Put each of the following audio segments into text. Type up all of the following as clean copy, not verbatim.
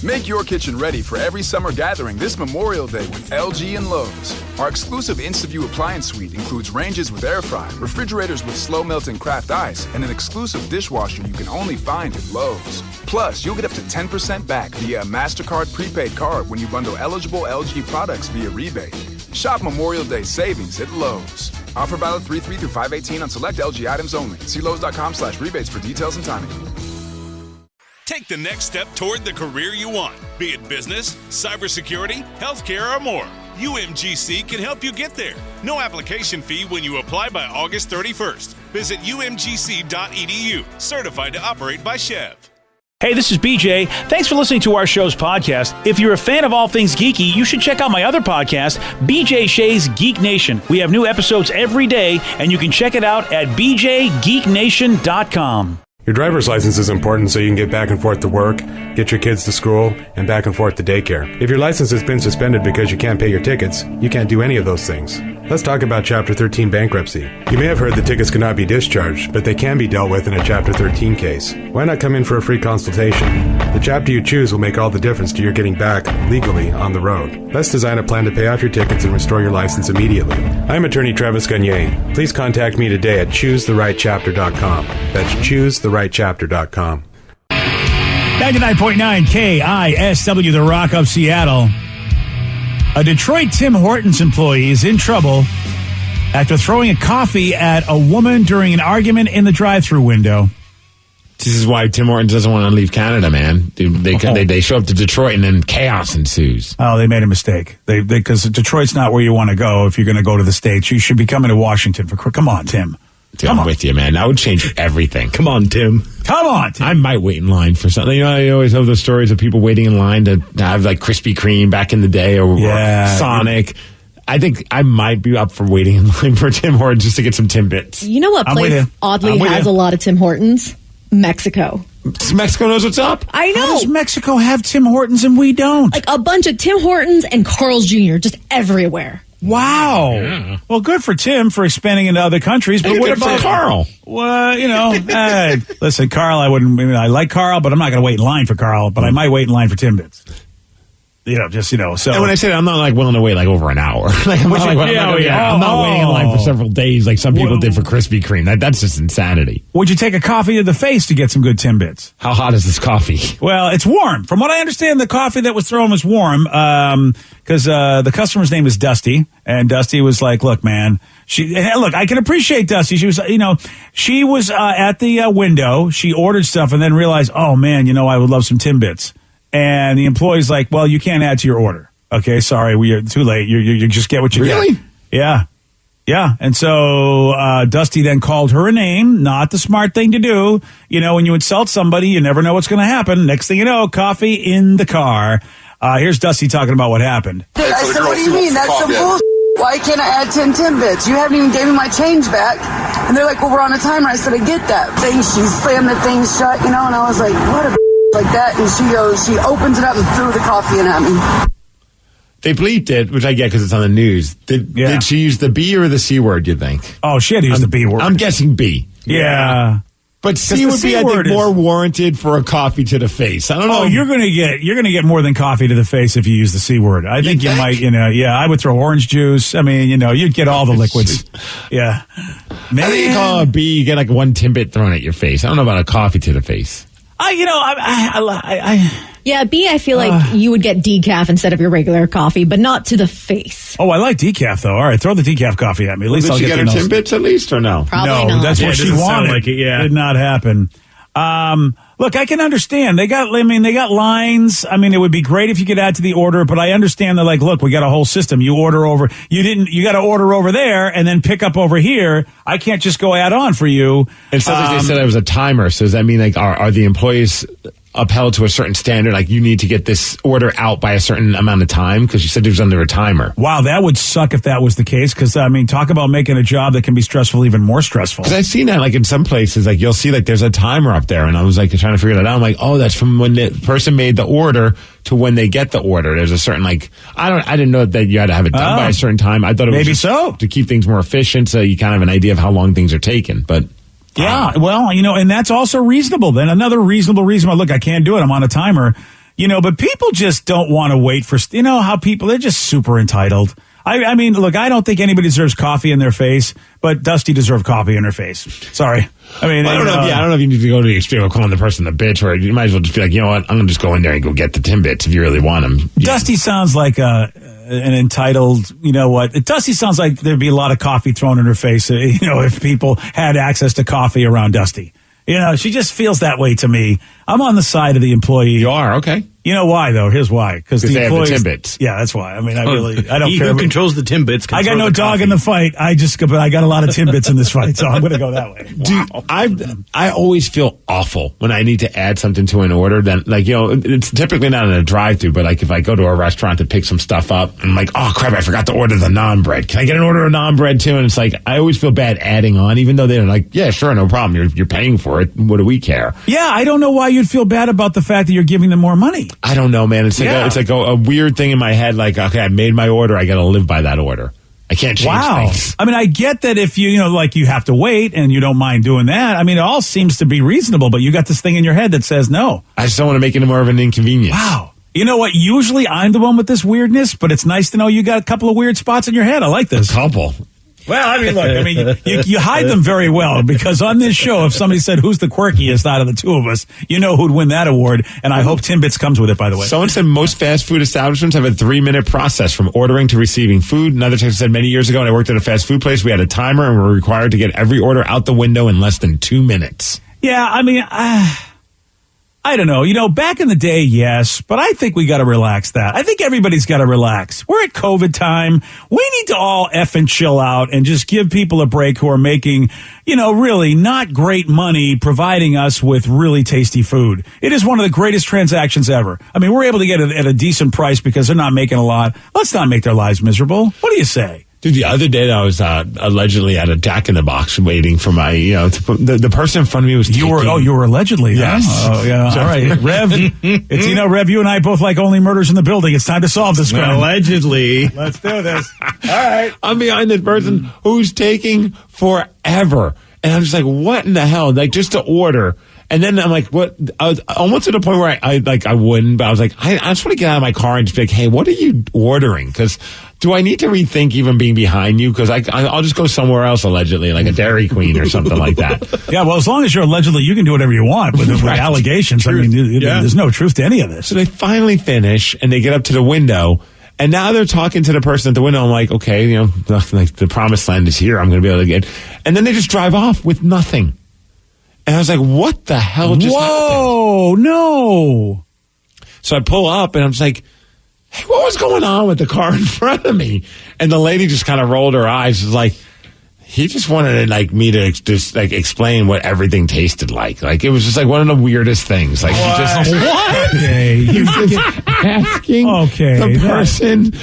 Make your kitchen ready for every summer gathering this Memorial Day with LG and Lowe's. Our exclusive InstaView appliance suite includes ranges with air fry, refrigerators with slow melting craft ice, and an exclusive dishwasher you can only find at Lowe's. Plus, you'll get up to 10% back via a MasterCard prepaid card when you bundle eligible LG products via rebate. Shop Memorial Day savings at Lowe's. Offer valid 3/3 through 5/18 on select LG items only. See Lowe's.com/rebates for details and timing. Take the next step toward the career you want, be it business, cybersecurity, healthcare, or more. UMGC can help you get there. No application fee when you apply by August 31st. Visit umgc.edu, certified to operate by Chev. Hey, this is BJ. Thanks for listening to our show's podcast. If you're a fan of all things geeky, you should check out my other podcast, BJ Shea's Geek Nation. We have new episodes every day, and you can check it out at bjgeeknation.com. Your driver's license is important so you can get back and forth to work, get your kids to school, and back and forth to daycare. If your license has been suspended because you can't pay your tickets, you can't do any of those things. Let's talk about Chapter 13 bankruptcy. You may have heard that tickets cannot be discharged, but they can be dealt with in a Chapter 13 case. Why not come in for a free consultation? The chapter you choose will make all the difference to your getting back legally on the road. Let's design a plan to pay off your tickets and restore your license immediately. I'm attorney Travis Gagne. Please contact me today at choosetherightchapter.com. That's choosetherightchapter.com. 99.9 KISW, the Rock of Seattle. A Detroit Tim Hortons employee is in trouble after throwing a coffee at a woman during an argument in the drive-thru window. This is why Tim Hortons doesn't want to leave Canada, man. They show up to Detroit and then chaos ensues. Oh, they made a mistake. Because Detroit's not where you want to go if you're going to go to the States. You should be coming to Washington. Come on, Tim. I'm with you, man. That would change everything. Come on, Tim. Come on, Tim. I might wait in line for something. You know, I always have those stories of people waiting in line to have like Krispy Kreme back in the day or Sonic. I think I might be up for waiting in line for Tim Hortons just to get some Timbits. You know what place oddly has a lot of Tim Hortons? Mexico. Mexico knows what's up. I know. How does Mexico have Tim Hortons and we don't? Like a bunch of Tim Hortons and Carl's Jr. just everywhere. Wow. Yeah. Well, good for Tim for expanding into other countries. But what about Carl? Well, listen, Carl, I like Carl, but I'm not going to wait in line for Carl, but I might wait in line for Timbits. So. And when I say that, I'm not like willing to wait like over an hour. I'm not waiting in line for several days like some people did for Krispy Kreme. That's just insanity. Would you take a coffee to the face to get some good Timbits? How hot is this coffee? Well, it's warm. From what I understand, the coffee that was thrown was warm because the customer's name is Dusty, and Dusty was like, "Look, man." I can appreciate Dusty. She was, she was at the window. She ordered stuff and then realized, oh man, I would love some Timbits. And the employee's like, well, you can't add to your order. Okay, sorry, we're too late. You just get what you get. Really? Yeah. Yeah. And so Dusty then called her a name, not the smart thing to do. When you insult somebody, you never know what's going to happen. Next thing you know, coffee in the car. Here's Dusty talking about what happened. I said, what do you mean? That's some bullshit. Why can't I add 10 Timbits? You haven't even gave me my change back. And they're like, well, we're on a timer. I said, I get that. She slammed the thing shut, and I was like, what a like that, and she opens it up and threw the coffee in at me. They bleeped it, which I get because it's on the news. Did she use the B or the C word, you think? Oh, she had to use the B word. I'm guessing B. Yeah. But C would be, I think, more warranted for a coffee to the face. I don't know. Oh, you're gonna get more than coffee to the face if you use the C word. I think you might, I would throw orange juice. I mean, you'd get all the liquids. Yeah. Man. I think you call it a B, you get like one Timbit thrown at your face. I don't know about a coffee to the face. Yeah, B, I feel like you would get decaf instead of your regular coffee, but not to the face. Oh, I like decaf, though. All right, throw the decaf coffee at me. At least I'll get her Timbits at least, or no? Probably not. That's what she wanted. Like it, yeah. Did not happen. Look, I can understand. They got lines. I mean, it would be great if you could add to the order, but I understand they're like, look, we got a whole system. You got to order over there and then pick up over here. I can't just go add on for you. It sounds like they said it was a timer. So does that mean like, are the employees upheld to a certain standard? Like you need to get this order out by a certain amount of time? Because you said it was under a timer. Wow, that would suck if that was the case. Because talk about making a job that can be stressful, even more stressful. Because I've seen that like in some places, like you'll see like there's a timer up there, and I was like trying to figure that out. I'm like, oh, that's from when the person made the order to when they get the order. There's a certain I didn't know that you had to have it done by a certain time. I thought it was maybe so to keep things more efficient, so you kind of have an idea of how long things are taking, but. Yeah, well, and that's also reasonable. Then another reasonable reason why, look, I can't do it. I'm on a timer. But people just don't want to wait for, how people, they're just super entitled. I mean, look, I don't think anybody deserves coffee in their face, but Dusty deserved coffee in her face. Sorry. I mean, I don't know if you need to go to the extreme of calling the person a bitch, or you might as well just be like, you know what, I'm going to just go in there and go get the Timbits if you really want them. Dusty sounds like an entitled, Dusty sounds like there'd be a lot of coffee thrown in her face, if people had access to coffee around Dusty. She just feels that way to me. I'm on the side of the employee. You are? Okay. You know why, though? Here's why. Because they have the Timbits. Yeah, that's why. I mean, I don't he care. Who controls the Timbits. I got no dog in the fight. I got a lot of Timbits in this fight, so I'm going to go that way. Dude, I always feel awful when I need to add something to an order. Then, it's typically not in a drive-thru, but if I go to a restaurant to pick some stuff up, and I'm like, oh crap, I forgot to order the naan bread. Can I get an order of naan bread too? And it's like, I always feel bad adding on, even though they're like, yeah, sure, no problem. You're paying for it. What do we care? Yeah, I don't know why you'd feel bad about the fact that you're giving them more money. I don't know, man. It's like a weird thing in my head. Like, okay, I made my order. I got to live by that order. I can't change things. I mean, I get that if you you have to wait and you don't mind doing that. I mean, it all seems to be reasonable, but you got this thing in your head that says no. I just don't want to make it more of an inconvenience. Wow. You know what? Usually I'm the one with this weirdness, but it's nice to know you got a couple of weird spots in your head. I like this. A couple. Well, I mean, look, you hide them very well, because on this show, if somebody said who's the quirkiest out of the two of us, you know who'd win that award, and I hope Timbits comes with it, by the way. Someone said most fast food establishments have a 3-minute process from ordering to receiving food. Another text said many years ago when I worked at a fast food place, we had a timer and were required to get every order out the window in less than 2 minutes. Yeah, I mean, I don't know. Back in the day, yes, but I think we got to relax that. I think everybody's got to relax. We're at COVID time. We need to all effing chill out and just give people a break who are making, really not great money providing us with really tasty food. It is one of the greatest transactions ever. I mean, we're able to get it at a decent price because they're not making a lot. Let's not make their lives miserable. What do you say? Dude, the other day I was allegedly at a Jack in the Box waiting for my, the person in front of me was taking... You were allegedly, yes. Huh? Oh, yeah. All right. Rev, Rev, you and I both like Only Murders in the Building. It's time to solve this crime. Allegedly. Let's do this. All right. I'm behind this person who's taking forever. And I'm just like, what in the hell? Like, just to order... And then I'm like, what? I was almost to the point where I wouldn't, but I was like, I just want to get out of my car and just be like, hey, what are you ordering? Because do I need to rethink even being behind you? Because I'll just go somewhere else, allegedly, like a Dairy Queen or something like that. Yeah, well, as long as you're allegedly, you can do whatever you want with allegations. Truth. I mean, there's no truth to any of this. So they finally finish and they get up to the window. And now they're talking to the person at the window. I'm like, okay, like the promised land is here. I'm going to be able to get. And then they just drive off with nothing. And I was like, what the hell just happened? Whoa, no. So I pull up and I'm just like, hey, what was going on with the car in front of me? And the lady just kind of rolled her eyes. She's like, he just wanted me to just explain what everything tasted like. Like, it was just one of the weirdest things. Like, what? Okay, you just asking the person,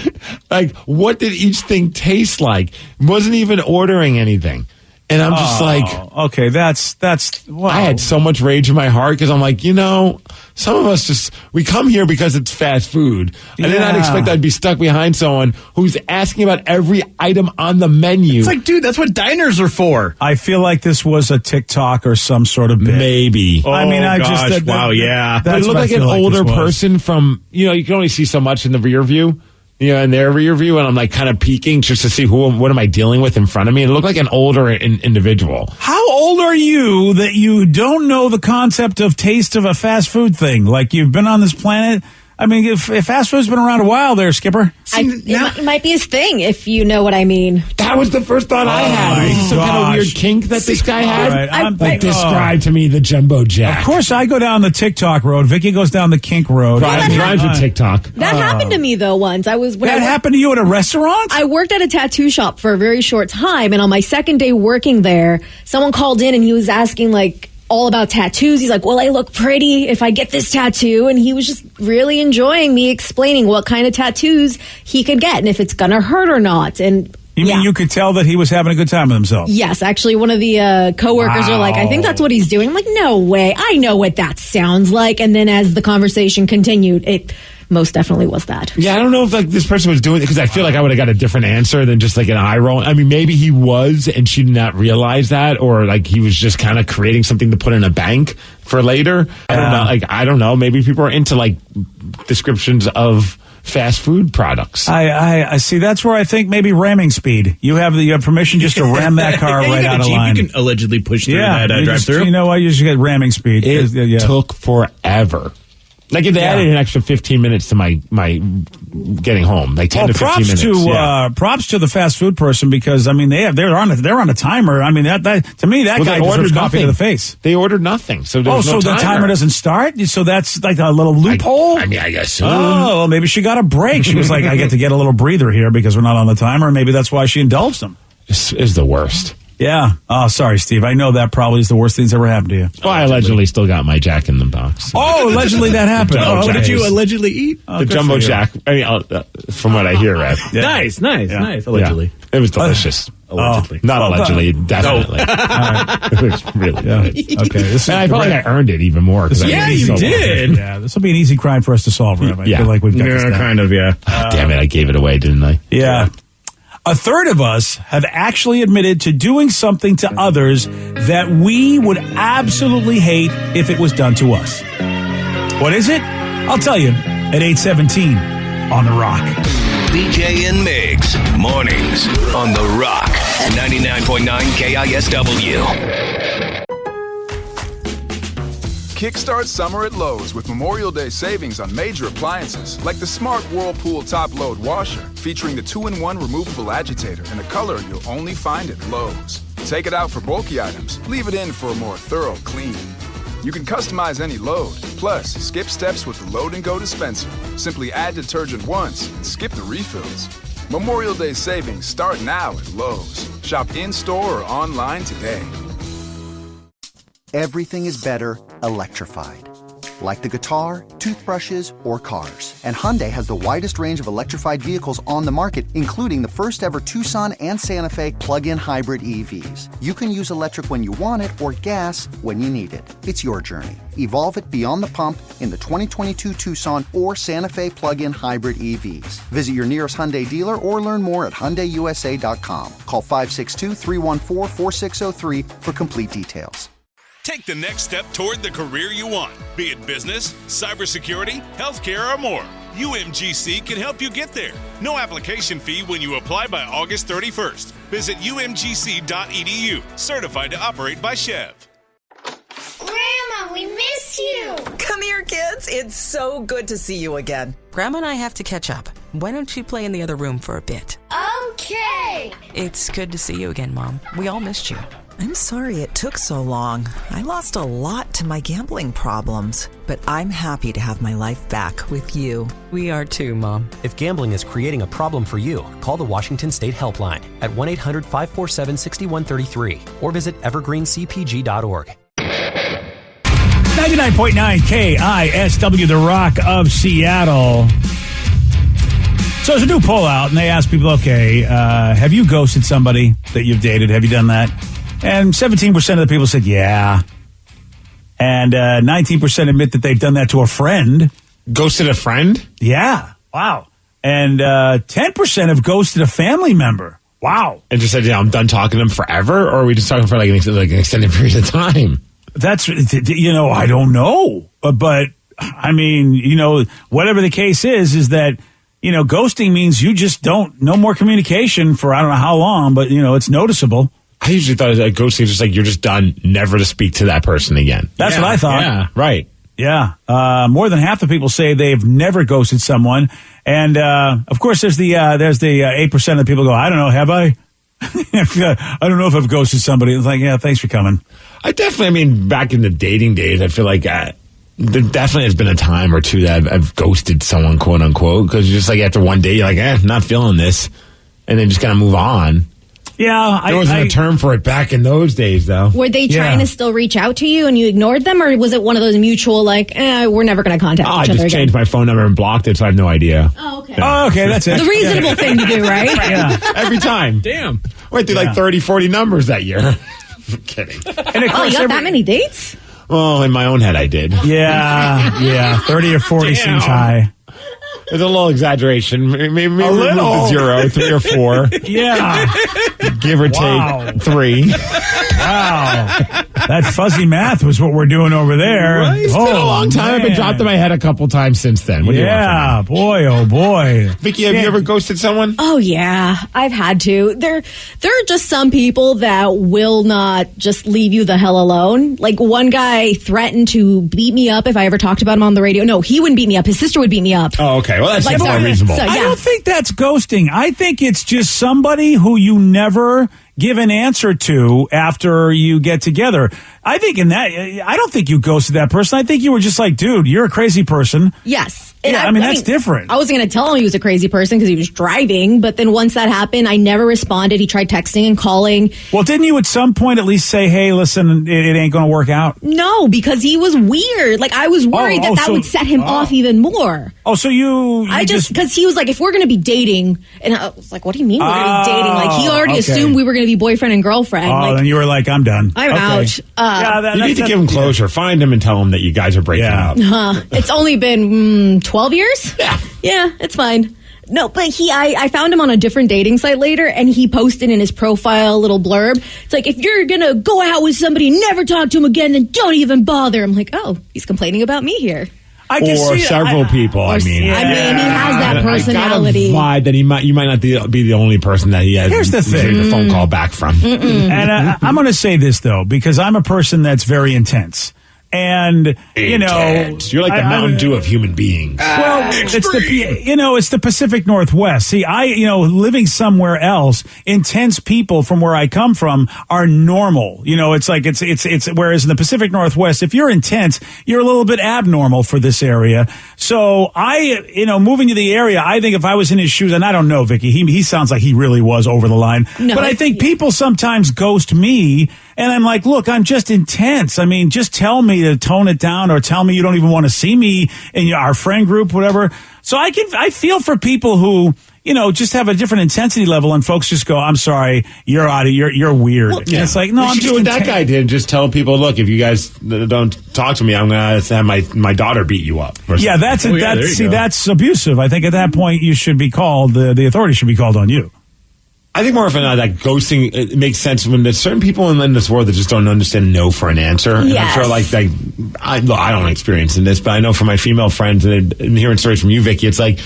what did each thing taste like? Wasn't even ordering anything. And I'm just okay, that's. Wow. I had so much rage in my heart because I'm like, some of us we come here because it's fast food. I did not expect I'd be stuck behind someone who's asking about every item on the menu. It's like, dude, that's what diners are for. I feel like this was a TikTok or some sort of bit. Maybe. Oh, I mean, yeah. But it looked like an older person from, you can only see so much in the rear view. In their rear view, and I'm kind of peeking just to see what am I dealing with in front of me. It looked like an older individual. How old are you that you don't know the concept of taste of a fast food thing? Like, you've been on this planet. I mean, if fast food's been around a while there, Skipper. It might be his thing, if you know what I mean. That was the first thought I had. Is this some kind of weird kink that this guy had? Right, describe to me the Jumbo Jack. Of course, I go down the TikTok road. Vicky goes down the kink road. Rhymes with TikTok. That happened to me, though, once. That happened to you at a restaurant? I worked at a tattoo shop for a very short time, and on my second day working there, someone called in and he was asking, all about tattoos. He's like, will I look pretty if I get this tattoo? And he was just really enjoying me explaining what kind of tattoos he could get and if it's going to hurt or not. And you mean you could tell that he was having a good time with himself? Yes, actually, one of the coworkers are like, I think that's what he's doing. I'm like, no way. I know what that sounds like. And then as the conversation continued, it most definitely was that. Yeah, I don't know if this person was doing it because I feel like I would have got a different answer than just an eye roll. I mean, maybe he was and she did not realize that, or he was just kind of creating something to put in a bank for later. I don't know. I don't know. Maybe people are into descriptions of fast food products. I see. That's where I think maybe ramming speed. You have permission just to ram that car right out of line. You can allegedly push through that drive-through. You know what? You just get ramming speed. It took forever. Like if they added an extra 15 minutes to my getting home, like 10 to 15 minutes. Props to the fast food person because I mean they're on a timer. I mean that to me that guy deserves coffee to the face. They ordered nothing, so so the timer doesn't start. So that's like a little loophole. I mean, I guess so. Oh, well, maybe she got a break. She was like, I get to get a little breather here because we're not on the timer. Maybe that's why she indulged him. This is the worst. Yeah. Oh, sorry, Steve. I know that probably is the worst thing that's ever happened to you. Well, I allegedly still got my Jack in the Box. Oh, allegedly that happened. What did you allegedly eat? The Jumbo Jack. I mean, from what I hear, right? Yeah. Nice. Allegedly. Yeah. It was delicious. Allegedly. Not allegedly, definitely. It was really good. Okay. And I felt like I earned it even more. Yeah, you did. Yeah, this will be an easy crime for us to solve, Rev. I feel like we've got this down. Kind of, yeah. Damn it, I gave it away, didn't I? Yeah. A third of us have actually admitted to doing something to others that we would absolutely hate if it was done to us. What is it? I'll tell you at 8:17 on The Rock. BJ and Migs, mornings on The Rock, 99.9 KISW. Kickstart summer at Lowe's with Memorial Day savings on major appliances like the Smart Whirlpool Top Load Washer featuring the 2-in-1 removable agitator in a color you'll only find at Lowe's. Take it out for bulky items, leave it in for a more thorough clean. You can customize any load, plus skip steps with the Load and Go dispenser. Simply add detergent once and skip the refills. Memorial Day savings start now at Lowe's. Shop in-store or online today. Everything is better electrified. Like the guitar, toothbrushes, or cars. And Hyundai has the widest range of electrified vehicles on the market, including the first ever Tucson and Santa Fe plug-in hybrid EVs. You can use electric when you want it or gas when you need it. It's your journey. Evolve it beyond the pump in the 2022 Tucson or Santa Fe plug-in hybrid EVs. Visit your nearest Hyundai dealer or learn more at HyundaiUSA.com. Call 562-314-4603 for complete details. Take the next step toward the career you want, be it business, cybersecurity, healthcare, or more. UMGC can help you get there. No application fee when you apply by August 31st. Visit umgc.edu, certified to operate by Chev. Grandma, we miss you. Come here, kids. It's so good to see you again. Grandma and I have to catch up. Why don't you play in the other room for a bit? Okay. It's good to see you again, Mom. We all missed you. I'm sorry it took so long. I lost a lot to my gambling problems, but I'm happy to have my life back with you. We are too, Mom. If gambling is creating a problem for you, call the Washington State Helpline at 1-800-547-6133 or visit evergreencpg.org. 99.9 KISW, The Rock of Seattle. So there's a new poll out, and they ask people, okay, have you ghosted somebody that you've dated? Have you done that? And 17% of the people said, yeah. And 19% admit that they've done that to a friend. Ghosted a friend? Yeah. Wow. And 10% have ghosted a family member. Wow. And just said, yeah, I'm done talking to them forever? Or are we just talking for like an extended period of time? That's, I don't know. But, I mean, whatever the case is that, ghosting means you just no more communication for I don't know how long, but, it's noticeable. I usually thought ghosting is just like you're just done, never to speak to that person again. That's what I thought. Yeah, right. Yeah. More than half the people say they've never ghosted someone. And, of course, there's the 8% of the people go, I don't know, have I? I don't know if I've ghosted somebody. It's like, yeah, thanks for coming. Back in the dating days, I feel like there definitely has been a time or two that I've ghosted someone, quote unquote, because just like after one day, you're like, not feeling this. And then just kind of move on. Yeah. There wasn't a term for it back in those days, though. Were they trying to still reach out to you and you ignored them? Or was it one of those mutual, we're never going to contact each other again? I just changed my phone number and blocked it, so I have no idea. Oh, okay. Yeah. Oh, okay, that's it. The reasonable thing to do, right? Yeah. Every time. Damn. Went through like 30, 40 numbers that year. I'm kidding. And of course, you got that many dates? Well, in my own head, I did. Yeah. 30 or 40 seems high. There's a little exaggeration. Maybe a little. 0, 3 or 4. Yeah. Give or take 3. Wow. That fuzzy math was what we're doing over there. Right? It's been a long time. I've been dropped in my head a couple times since then. What do you want from me? Boy, oh boy. Vicky, have you ever ghosted someone? Oh yeah, I've had to. There are just some people that will not just leave you the hell alone. Like one guy threatened to beat me up if I ever talked about him on the radio. No, he wouldn't beat me up. His sister would beat me up. Oh, okay. Well, that's Like, more reasonable. so, yeah. I don't think that's ghosting. I think it's just somebody who you never give an answer to after you get together. I think I don't think you ghosted that person. I think you were just like, dude, you're a crazy person. Yes. And I mean, that's different. I wasn't going to tell him he was a crazy person because he was driving. But then once that happened, I never responded. He tried texting and calling. Well, didn't you at some point at least say, hey, listen, it ain't going to work out? No, because he was weird. Like, I was worried that would set him off even more. Oh, so you because he was like, if we're going to be dating, and I was like, what do you mean we're going to be dating? Like, he already assumed we were going to be boyfriend and girlfriend. Oh, then you were like, I'm done. I'm out. You need to give him closure. Find him and tell him that you guys are breaking up. It's only been 12 years? Yeah, it's fine. No, but I found him on a different dating site later, and he posted in his profile a little blurb. It's like, if you're going to go out with somebody, never talk to him again, then don't even bother. I'm like, oh, he's complaining about me here. I can or see several people. I mean, he has that personality. I got a vibe that you might not be the only person that he has. Here's the thing: the phone call back from. And I'm going to say this though, because I'm a person that's very intense. And you know, you're like the Mountain Dew of human beings. Well, it's the Pacific Northwest. See, living somewhere else, intense people from where I come from are normal. It's like it's whereas in the Pacific Northwest, if you're intense, you're a little bit abnormal for this area. So moving to the area, I think if I was in his shoes, and I don't know, Vicky, he sounds like he really was over the line. No, but I think people sometimes ghost me. And I'm like, look, I'm just intense. I mean, just tell me to tone it down, or tell me you don't even want to see me in our friend group, whatever. So I feel for people who, just have a different intensity level, and folks just go, I'm sorry, you're weird. Well, yeah. It's like, no, I'm just doing that guy did. Just tell people, look, if you guys don't talk to me, I'm going to have my daughter beat you up. Yeah, that's abusive. I think at that point you should be called, the authorities should be called on you. I think more often that ghosting, it makes sense when there's certain people in this world that just don't understand no for an answer. And yes. I'm sure I don't experience in this, but I know from my female friends and hearing stories from you, Vicky, it's like,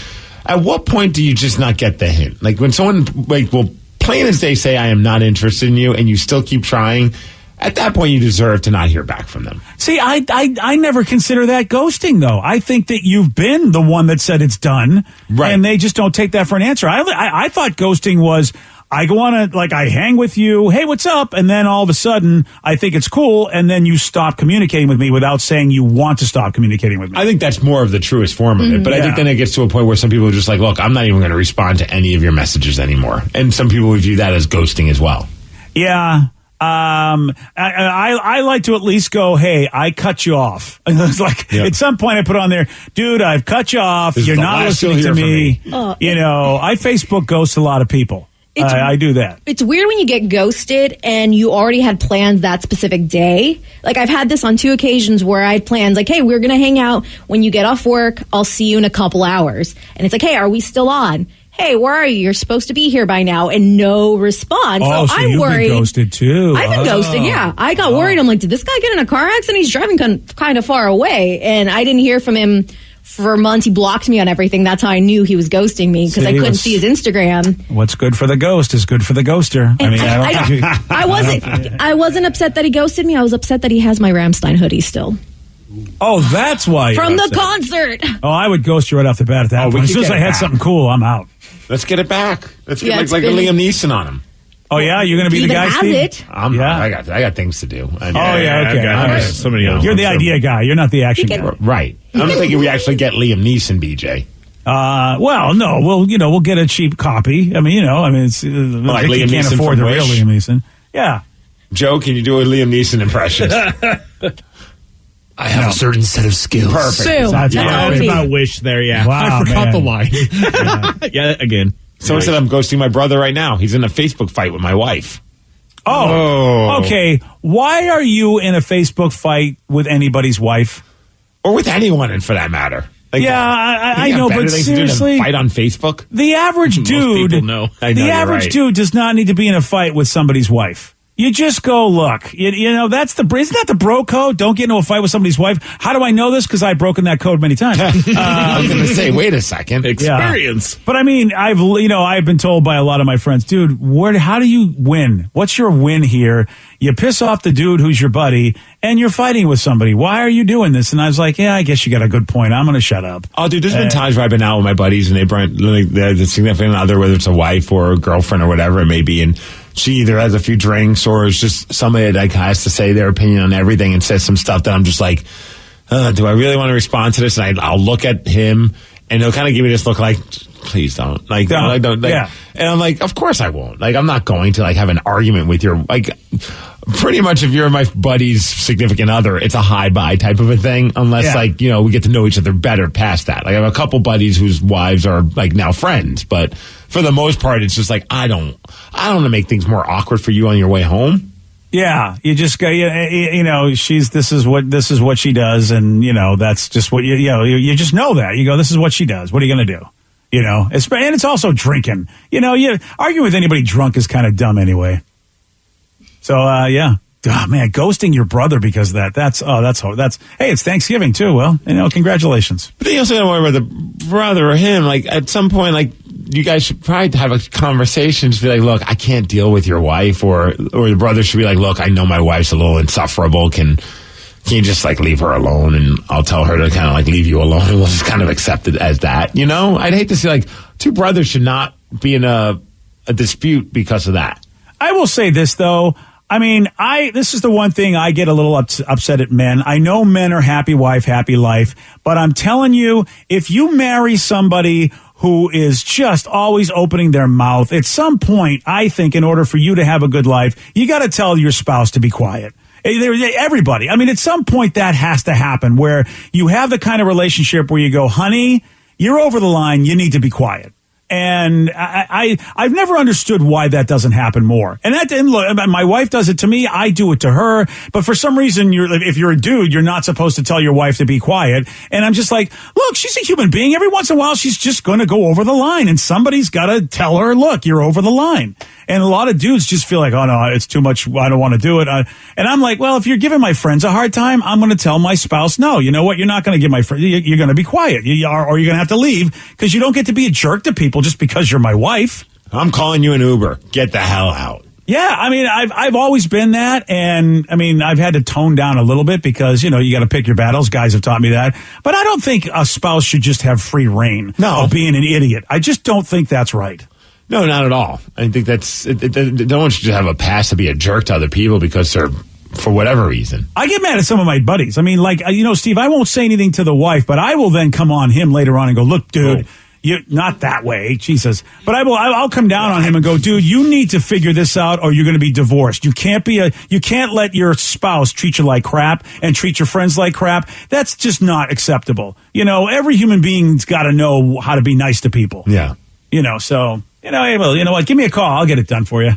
at what point do you just not get the hint? Like when someone will plain as day say, I am not interested in you, and you still keep trying, at that point you deserve to not hear back from them. See, I never consider that ghosting, though. I think that you've been the one that said it's done, right? And they just don't take that for an answer. I thought ghosting was, I go on I hang with you, hey, what's up? And then all of a sudden, I think it's cool, and then you stop communicating with me without saying you want to stop communicating with me. I think that's more of the truest form of it. But I think then it gets to a point where some people are just like, look, I'm not even going to respond to any of your messages anymore. And some people would view that as ghosting as well. Yeah. I like to at least go, hey, I cut you off. It's like, at some point I put on there, dude, I've cut you off. You're not listening to me. I Facebook ghost a lot of people. I do that. It's weird when you get ghosted and you already had plans that specific day. Like, I've had this on 2 occasions where I had plans, like, hey, we're going to hang out when you get off work. I'll see you in a couple hours. And it's like, hey, are we still on? Hey, where are you? You're supposed to be here by now. And no response. Oh, so I'm worried. You've been ghosted too. I've been ghosted, yeah. I got worried. I'm like, did this guy get in a car accident? He's driving kind of far away. And I didn't hear from him for months. He blocked me on everything. That's how I knew he was ghosting me, because I couldn't see his Instagram. What's good for the ghost is good for the ghoster. I wasn't upset that he ghosted me. I was upset that he has my Rammstein hoodie still. Oh, that's why. From the concert. Oh, I would ghost you right off the bat at that point. As soon as I had something cool, I'm out. Let's get it back. Let's get like Liam Neeson on him. Oh yeah, you're going to be the guy, Steve? I got things to do. Okay. Somebody else. You're the idea guy. You're not the action guy. Right. I'm thinking we actually get Liam Neeson, BJ. Well, no. We'll get a cheap copy. It's like Liam Neeson can't afford the real Liam Neeson. Yeah. Joe, can you do a Liam Neeson impression? I have a certain set of skills. Perfect. That's it's about Wish there, yeah. Wow, I forgot the line. Yeah, again. Someone said I'm ghosting my brother right now. He's in a Facebook fight with my wife. Oh. Okay. Why are you in a Facebook fight with anybody's wife? Or with anyone, and for that matter. Like, I know, but seriously, fight on Facebook. The average dude, people know. The average dude does not need to be in a fight with somebody's wife. You just go, look, you know, isn't that the bro code? Don't get into a fight with somebody's wife. How do I know this? Because I've broken that code many times. I was going to say, wait a second. Experience. Yeah. But I mean, I've been told by a lot of my friends, dude, how do you win? What's your win here? You piss off the dude who's your buddy and you're fighting with somebody. Why are you doing this? And I was like, yeah, I guess you got a good point. I'm going to shut up. Oh, dude, there's been times where I've been out with my buddies and they bring the significant other, whether it's a wife or a girlfriend or whatever it may be, and she either has a few drinks or is just somebody that has to say their opinion on everything and says some stuff that I'm just like, do I really want to respond to this? And I'll look at him and he'll kind of give me this look like, please don't. Yeah. And I'm like, of course I won't. Like, I'm not going to have an argument with your, pretty much if you're my buddy's significant other, it's a hi-bye type of a thing, unless we get to know each other better past that. Like, I have a couple buddies whose wives are now friends, but for the most part, it's just like, I don't want to make things more awkward for you on your way home. Yeah, you just go, this is what she does, and that's just what you just know that. You go, this is what she does. What are you going to do? And it's also drinking. Arguing with anybody drunk is kind of dumb anyway. So, yeah. Oh, man, ghosting your brother because of that. That's hey, it's Thanksgiving too. Well, congratulations. But then you also got to worry about the brother or him. Like, at some point, you guys should probably have a conversation to be like, look, I can't deal with your wife, or the brother should be like, look, I know my wife's a little insufferable. Can you just leave her alone, and I'll tell her to kind of leave you alone, and we'll just kind of accept it as that. I'd hate to see two brothers should not be in a dispute because of that. I will say this though. I mean, this is the one thing I get a little upset at men. I know men are happy wife, happy life, but I'm telling you, if you marry somebody who is just always opening their mouth, at some point, I think in order for you to have a good life, you got to tell your spouse to be quiet. Everybody. I mean, at some point that has to happen where you have the kind of relationship where you go, honey, you're over the line. You need to be quiet. And I've never understood why that doesn't happen more. And look, my wife does it to me. I do it to her. But for some reason, if you're a dude, you're not supposed to tell your wife to be quiet. And I'm just like, look, she's a human being. Every once in a while, she's just going to go over the line. And somebody's got to tell her, look, you're over the line. And a lot of dudes just feel like, oh, no, it's too much. I don't want to do it. And I'm like, well, if you're giving my friends a hard time, I'm going to tell my spouse, no, you know what? You're not going to give my friend. You're going to be quiet. Or you're going to have to leave because you don't get to be a jerk to people just because you're my wife. I'm calling you an Uber. Get the hell out. Yeah, I mean, I've always been that, and I mean, I've had to tone down a little bit because, you got to pick your battles. Guys have taught me that. But I don't think a spouse should just have free reign of being an idiot. I just don't think that's right. No, not at all. I think no one should have a pass to be a jerk to other people because they're, for whatever reason. I get mad at some of my buddies. I mean, Steve, I won't say anything to the wife, but I will then come on him later on and go, look, dude, you not that way, Jesus. But I'll come down on him and go, dude, you need to figure this out or you're going to be divorced. You can't let your spouse treat you like crap and treat your friends like crap. That's just not acceptable. Every human being's got to know how to be nice to people. Yeah. So... hey, well, you know what? Give me a call. I'll get it done for you.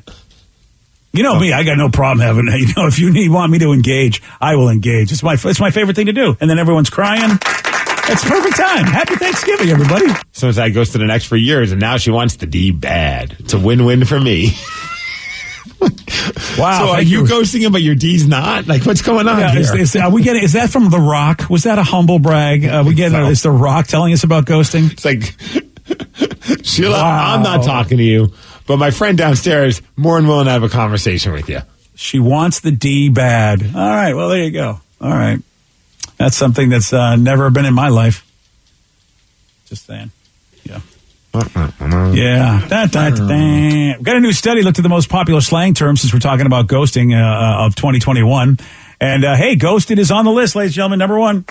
You know me. I got no problem having it. If you want me to engage, I will engage. It's my favorite thing to do. And then everyone's crying. It's perfect time. Happy Thanksgiving, everybody. So that goes to the next for years, and now she wants the D bad. It's a win-win for me. Wow. So are you ghosting him, but your D's not? What's going on here? Is that from The Rock? Was that a humble brag? Is The Rock telling us about ghosting? It's like... Sheila, wow. I'm not talking to you, but my friend downstairs more than willing to have a conversation with you. She wants the D bad. All right, well, there you go. All right. That's something that's never been in my life. Just saying. Yeah. Yeah. We've got a new study looked at the most popular slang terms since we're talking about ghosting of 2021. And, hey, ghosted is on the list, ladies and gentlemen, number one.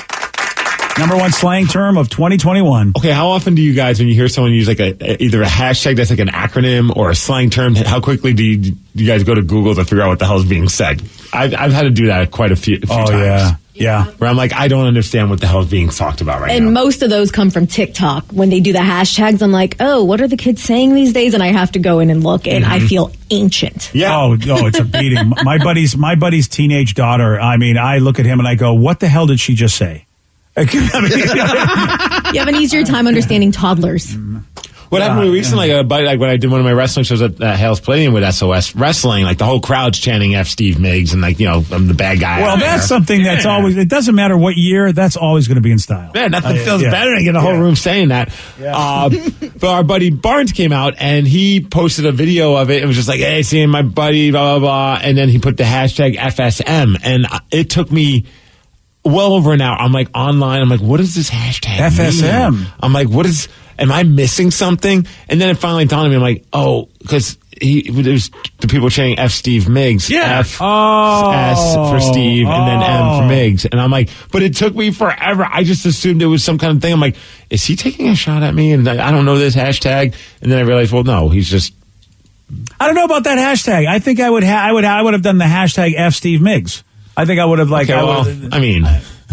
Number one slang term of 2021. Okay, how often do you guys, when you hear someone use either a hashtag that's an acronym or a slang term, how quickly do you guys go to Google to figure out what the hell is being said? I've had to do that quite a few times. Yeah. Where I'm like, I don't understand what the hell is being talked about right now. And most of those come from TikTok. When they do the hashtags, I'm like, oh, what are the kids saying these days? And I have to go in and look, and I feel ancient. Yeah. Oh, it's a beating. My buddy's teenage daughter, I mean, I look at him and I go, what the hell did she just say? You have an easier time understanding toddlers. Well, What happened to me recently, like when I did one of my wrestling shows at Hales Palladium with SOS Wrestling, like the whole crowd's chanting F Steve Miggs and like, I'm the bad guy. Well, that's something that's always, it doesn't matter what year, that's always going to be in style. Man, nothing feels better than getting the whole room saying that. Yeah. But our buddy Barnes came out and he posted a video of it. It was just like, hey, seeing my buddy, blah, blah, blah. And then he put the hashtag FSM. And it took me well over an hour. I'm like online. I'm like, what is this hashtag FSM? mean? I'm like, am I missing something? And then it finally dawned on me. I'm like, oh, because it was the people chanting F Steve Miggs. Yeah. S for Steve and then M for Miggs. And I'm like, but it took me forever. I just assumed it was some kind of thing. I'm like, is he taking a shot at me? And I don't know this hashtag. And then I realized, well, no, he's just. I don't know about that hashtag. I think I would have done the hashtag F Steve Miggs. I think I would have like. Okay,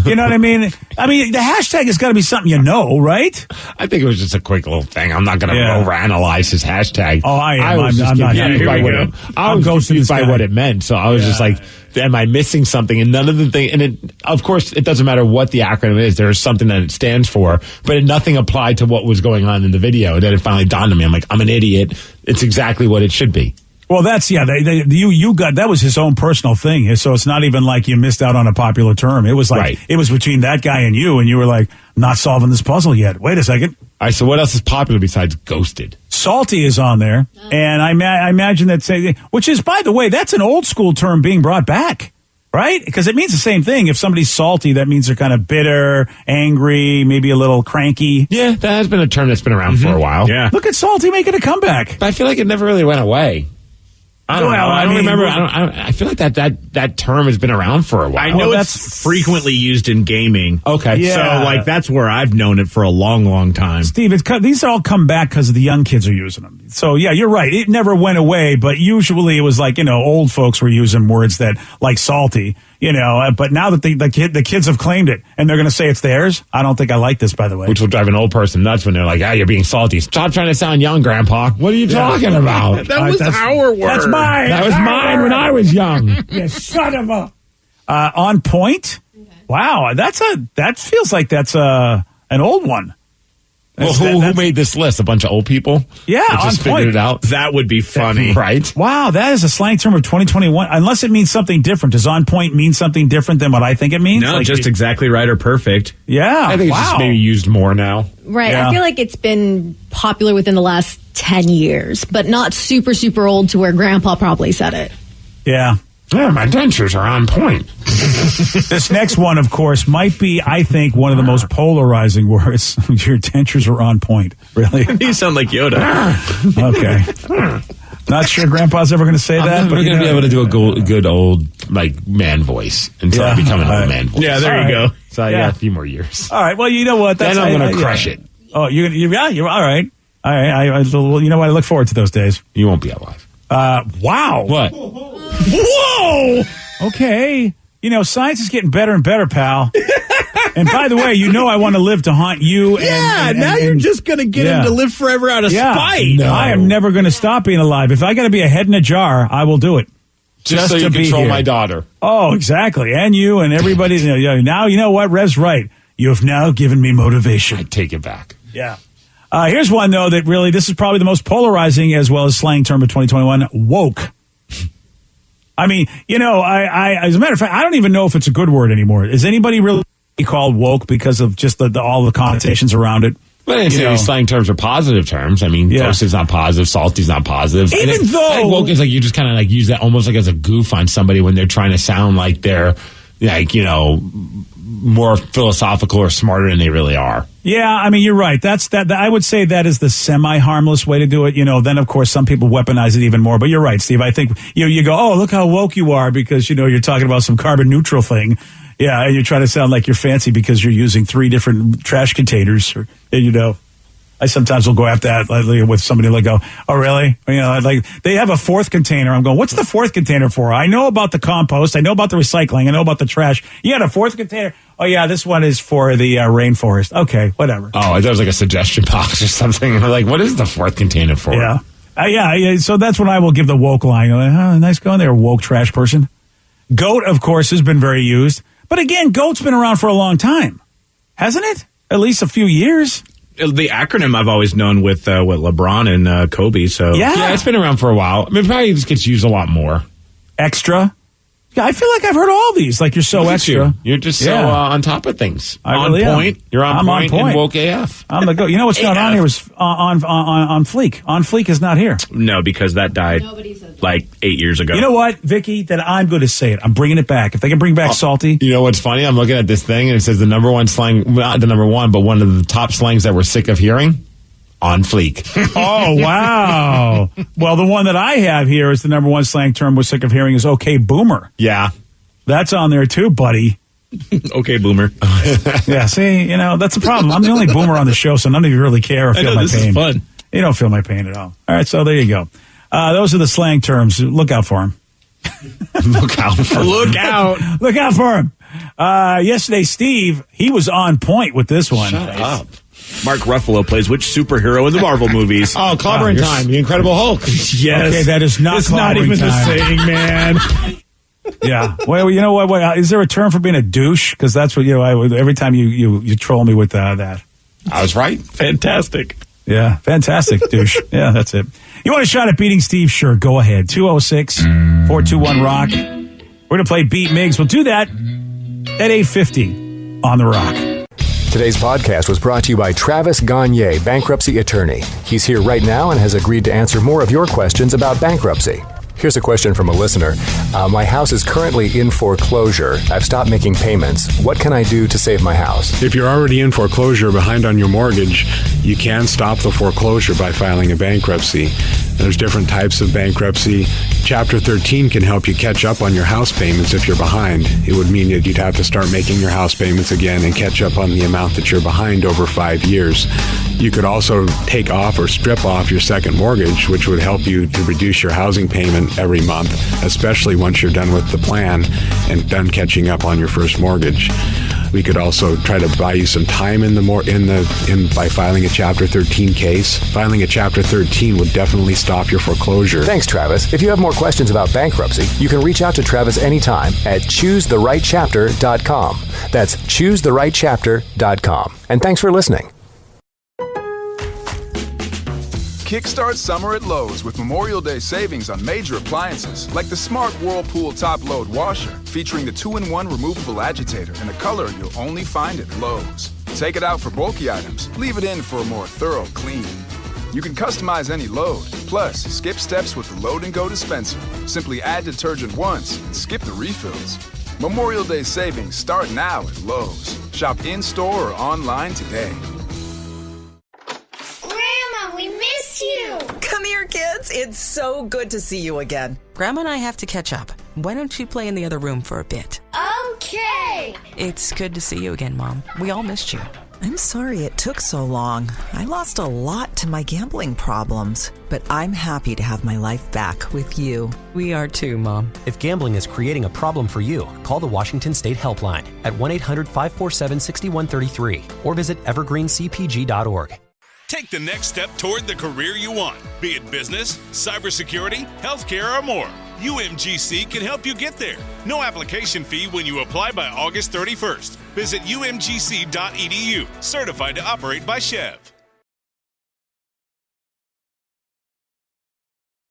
you know what I mean? I mean, the hashtag has got to be something you know, right? I think it was just a quick little thing. I'm not going to overanalyze his hashtag. Oh, I am. I was I'm not happy by what what it meant. So I was just like, am I missing something? And none of the thing. And of course, it doesn't matter what the acronym is. There is something that it stands for, but nothing applied to what was going on in the video. And then it finally dawned on me. I'm like, I'm an idiot. It's exactly what it should be. Well, that's you got that was his own personal thing. So it's not even like you missed out on a popular term. It was like it was between that guy and you were like not solving this puzzle yet. Wait a second. All right. So what else is popular besides Ghosted? Salty is on there, and I imagine which is, by the way, that's an old school term being brought back, right? Because it means the same thing. If somebody's salty, that means they're kind of bitter, angry, maybe a little cranky. Yeah, that has been a term that's been around for a while. Yeah. Look at salty making a comeback. But I feel like it never really went away. I don't remember. I feel like that term has been around for a while. I know it's frequently used in gaming. Okay. Yeah. So, that's where I've known it for a long, long time. Steve, these all come back because the young kids are using them. So, yeah, you're right. It never went away, but usually it was like, old folks were using words that, like salty, but now that the kids have claimed it and they're going to say it's theirs, I don't think I like this, by the way. Which will drive an old person nuts when they're like, you're being salty. Stop trying to sound young, Grandpa. What are you talking about? That was our word. That's mine. That was mine when I was young. You son of a... On point? Wow, that feels like that's an old one. Well, who made this list? A bunch of old people? Yeah, that just figured it out. That would be funny. Right? Wow, that is a slang term of 2021. Unless it means something different. Does on point mean something different than what I think it means? No, just exactly right or perfect. Yeah. I think it's just maybe used more now. Right. Yeah. I feel like it's been popular within the last 10 years, but not super, super old to where Grandpa probably said it. Yeah. Yeah, my dentures are on point. This next one, of course, might be, I think, one of the most polarizing words. Your dentures are on point. Really? You sound like Yoda. Okay. Not sure Grandpa's ever going to say that. We're going to be able to do a good old man voice until I become an old man voice. Yeah, there you go. So I got a few more years. All right. Well, you know what? Then I'm going to crush it. Oh, you're all right. All right. You know what? I look forward to those days. You won't be alive. Wow. What? Whoa! Okay. Science is getting better and better, pal. And by the way, I want to live to haunt you. Yeah, now you're just going to get him to live forever out of spite. No. I am never going to stop being alive. If I got to be a head in a jar, I will do it. Just so you to control be my daughter. Oh, exactly. And you and everybody. Now, you know what? Rev's right. You have now given me motivation. I take it back. Yeah. Here's one, though, that really, this is probably the most polarizing as well as slang term of 2021, woke. I mean, I as a matter of fact, I don't even know if it's a good word anymore. Is anybody really called woke because of just all the connotations around it? But I didn't say these slang terms are positive terms. I mean, ghosted's not positive, salty's not positive. Even I think woke is like you just kind of like use that almost like as a goof on somebody when they're trying to sound like they're like, more philosophical or smarter than they really are. Yeah, I mean, you're right. I would say that is the semi-harmless way to do it. Then, of course, some people weaponize it even more. But you're right, Steve. I think you go, oh, look how woke you are because, you're talking about some carbon neutral thing. Yeah, and you're trying to sound like you're fancy because you're using 3 different trash containers. I sometimes will go after that with somebody like go, oh, really? Like they have a 4th container. I'm going, what's the 4th container for? I know about the compost. I know about the recycling. I know about the trash. You got a 4th container? Oh, yeah, this one is for the rainforest. Okay, whatever. Oh, I thought it was like a suggestion box or something. And I'm like, what is the 4th container for? Yeah. Yeah. So that's when I will give the woke line. Like, oh, nice going there, woke trash person. Goat, of course, has been very used. But again, goat's been around for a long time. Hasn't it? At least a few years. the acronym I've always known with LeBron and Kobe. So yeah, it's been around for a while. I mean, probably just gets used a lot more. Extra. Yeah, I feel like I've heard all these. Like you're so extra. You're just so on top of things. On point. Am. You're on point. And woke AF. I'm the go. You know what's not on here was on Fleek. On Fleek is not here. No, because that died like 8 years ago. You know what, Vicky? Then I'm going to say it. I'm bringing it back. If they can bring back Salty. You know what's funny? I'm looking at this thing and it says the number one slang, not the number one, but one of the top slangs that we're sick of hearing. On fleek. Oh, wow. Well, the one that I have here is the number one slang term we're sick of hearing is okay, boomer. Yeah. That's on there too, buddy. Okay, boomer. Yeah, see, that's the problem. I'm the only boomer on the show, so none of you really care or feel my this pain. Is fun. You don't feel my pain at all. All right, so there you go. Those are the slang terms. Look out for them. Look out for him. Look out. Look out for him. Yesterday, Steve, he was on point with this one. Shut up. Mark Ruffalo plays which superhero in the Marvel movies? Oh, Clobbering Time, the Incredible Hulk. Yes. Okay, that is not. It's not even the saying, man. Yeah. Well, you know what? Is there a term for being a douche? Because that's what every time you troll me with that. I was right. Fantastic. Yeah, fantastic douche. Yeah, that's it. You want a shot at beating Steve? Sure, go ahead. 206-421-ROCK. We're gonna play Beat Migs. We'll do that at 8:50 on the Rock. Today's podcast was brought to you by Travis Gagne, bankruptcy attorney. He's here right now and has agreed to answer more of your questions about bankruptcy. Here's a question from a listener. My house is currently in foreclosure. I've stopped making payments. What can I do to save my house? If you're already in foreclosure behind on your mortgage, you can stop the foreclosure by filing a bankruptcy. There's different types of bankruptcy. Chapter 13 can help you catch up on your house payments if you're behind. It would mean that you'd have to start making your house payments again and catch up on the amount that you're behind over 5 years. You could also take off or strip off your second mortgage, which would help you to reduce your housing payment every month, especially once you're done with the plan and done catching up on your first mortgage. We could also try to buy you some time by filing a Chapter 13 case. Filing a Chapter 13 would definitely stop your foreclosure. Thanks, Travis. If you have more questions about bankruptcy, you can reach out to Travis anytime at choosetherightchapter.com. That's choosetherightchapter.com. And thanks for listening. Kickstart summer at Lowe's with Memorial Day savings on major appliances like the smart Whirlpool top load washer featuring the 2-in-1 removable agitator in a color you'll only find at Lowe's. Take it out for bulky items, leave it in for a more thorough clean. You can customize any load, plus skip steps with the Load and Go dispenser. Simply add detergent once and skip the refills. Memorial Day savings start now at Lowe's. Shop in-store or online today. We missed you! Come here, kids. It's so good to see you again. Grandma and I have to catch up. Why don't you play in the other room for a bit? Okay! It's good to see you again, Mom. We all missed you. I'm sorry it took so long. I lost a lot to my gambling problems, but I'm happy to have my life back with you. We are too, Mom. If gambling is creating a problem for you, call the Washington State Helpline at 1-800-547-6133 or visit evergreencpg.org. Take the next step toward the career you want, be it business, cybersecurity, healthcare, or more. UMGC can help you get there. No application fee when you apply by August 31st. Visit umgc.edu, certified to operate by Chev.